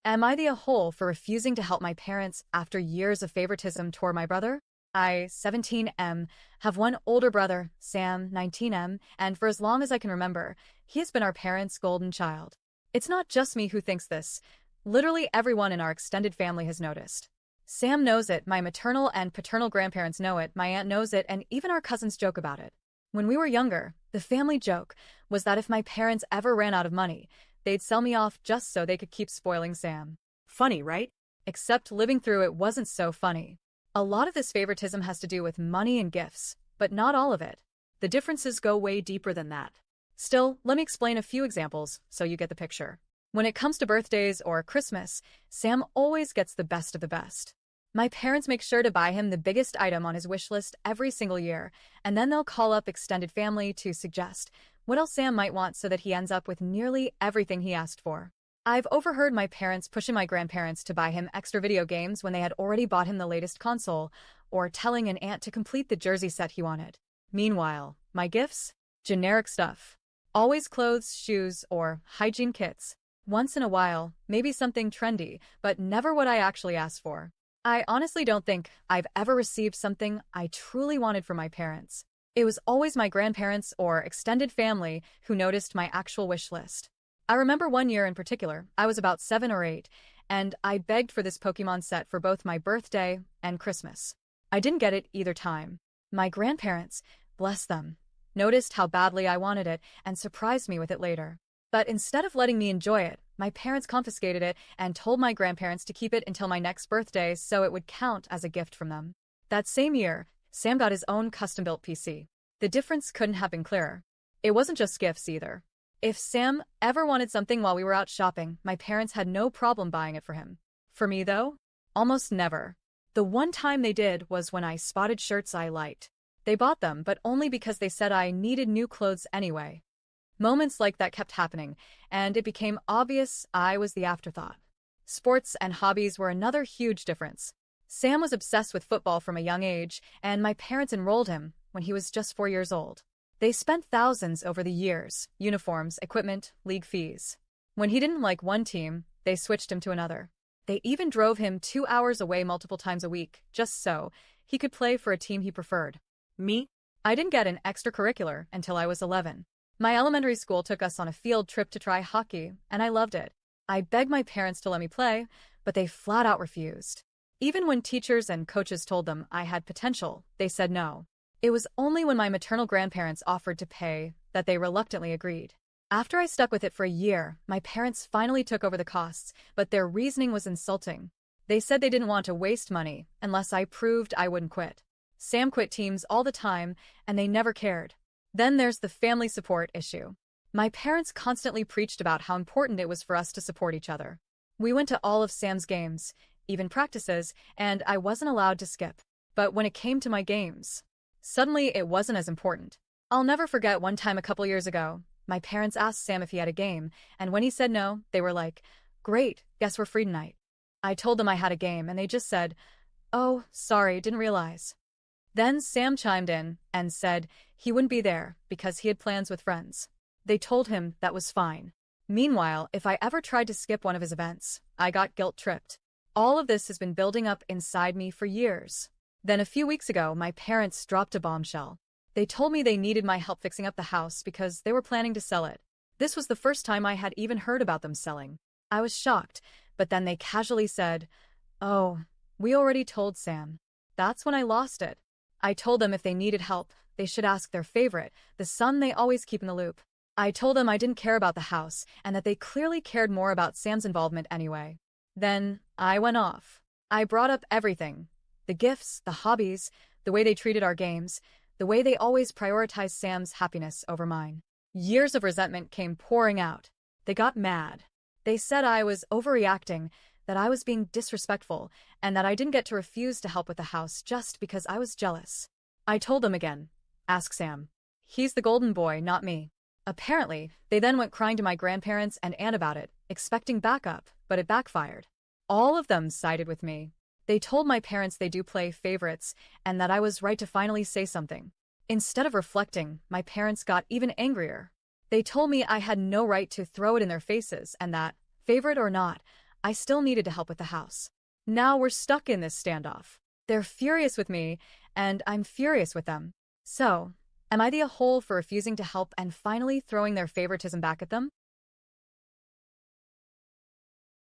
Am I the a-hole for refusing to help my parents after years of favoritism toward my brother? I, 17M, have one older brother, Sam, 19M, and for as long as I can remember, he has been our parents' golden child. It's not just me who thinks this. Literally everyone in our extended family has noticed. Sam knows it, my maternal and paternal grandparents know it, my aunt knows it, and even our cousins joke about it. When we were younger, the family joke was that if my parents ever ran out of money, they'd sell me off just so they could keep spoiling Sam. Funny, right? Except living through it wasn't so funny. A lot of this favoritism has to do with money and gifts, but not all of it. The differences go way deeper than that. Still, let me explain a few examples so you get the picture. When it comes to birthdays or Christmas, Sam always gets the best of the best. My parents make sure to buy him the biggest item on his wish list every single year, and then they'll call up extended family to suggest what else Sam might want so that he ends up with nearly everything he asked for. I've overheard my parents pushing my grandparents to buy him extra video games when they had already bought him the latest console, or telling an aunt to complete the jersey set he wanted. Meanwhile, my gifts? Generic stuff. Always clothes, shoes, or hygiene kits. Once in a while, maybe something trendy, but never what I actually asked for. I honestly don't think I've ever received something I truly wanted from my parents. It was always my grandparents or extended family who noticed my actual wish list. I remember one year in particular, I was about 7 or 8, and I begged for this Pokemon set for both my birthday and Christmas. I didn't get it either time. My grandparents, bless them, noticed how badly I wanted it and surprised me with it later. But instead of letting me enjoy it, my parents confiscated it and told my grandparents to keep it until my next birthday so it would count as a gift from them. That same year, Sam got his own custom-built PC. The difference couldn't have been clearer. It wasn't just gifts either. If Sam ever wanted something while we were out shopping, my parents had no problem buying it for him. For me, though, almost never. The one time they did was when I spotted shirts I liked. They bought them, but only because they said I needed new clothes anyway. Moments like that kept happening, and it became obvious I was the afterthought. Sports and hobbies were another huge difference. Sam was obsessed with football from a young age, and my parents enrolled him when he was just 4 years old. They spent thousands over the years, uniforms, equipment, league fees. When he didn't like one team, they switched him to another. They even drove him 2 hours away multiple times a week, just so he could play for a team he preferred. Me? I didn't get an extracurricular until I was 11. My elementary school took us on a field trip to try hockey, and I loved it. I begged my parents to let me play, but they flat out refused. Even when teachers and coaches told them I had potential, they said no. It was only when my maternal grandparents offered to pay that they reluctantly agreed. After I stuck with it for a year, my parents finally took over the costs, but their reasoning was insulting. They said they didn't want to waste money unless I proved I wouldn't quit. Sam quit teams all the time, and they never cared. Then there's the family support issue. My parents constantly preached about how important it was for us to support each other. We went to all of Sam's games, even practices, and I wasn't allowed to skip. But when it came to my games, suddenly it wasn't as important. I'll never forget one time a couple years ago, my parents asked Sam if he had a game, and when he said no, they were like, "Great, guess we're free tonight." I told them I had a game, and they just said, "Oh, sorry, didn't realize." Then Sam chimed in and said he wouldn't be there because he had plans with friends. They told him that was fine. Meanwhile, if I ever tried to skip one of his events, I got guilt-tripped. All of this has been building up inside me for years. Then a few weeks ago, my parents dropped a bombshell. They told me they needed my help fixing up the house because they were planning to sell it. This was the first time I had even heard about them selling. I was shocked, but then they casually said, "Oh, we already told Sam." That's when I lost it. I told them if they needed help, they should ask their favorite, the son they always keep in the loop. I told them I didn't care about the house and that they clearly cared more about Sam's involvement anyway. Then I went off. I brought up everything. The gifts, the hobbies, the way they treated our games, the way they always prioritized Sam's happiness over mine. Years of resentment came pouring out. They got mad. They said I was overreacting, that I was being disrespectful, and that I didn't get to refuse to help with the house just because I was jealous. I told them again, "Ask Sam. He's the golden boy, not me." Apparently, they then went crying to my grandparents and aunt about it, expecting backup, but it backfired. All of them sided with me. They told my parents they do play favorites, and that I was right to finally say something. Instead of reflecting, my parents got even angrier. They told me I had no right to throw it in their faces and that, favorite or not, I still needed to help with the house. Now we're stuck in this standoff. They're furious with me, and I'm furious with them. So, am I the a-hole for refusing to help and finally throwing their favoritism back at them?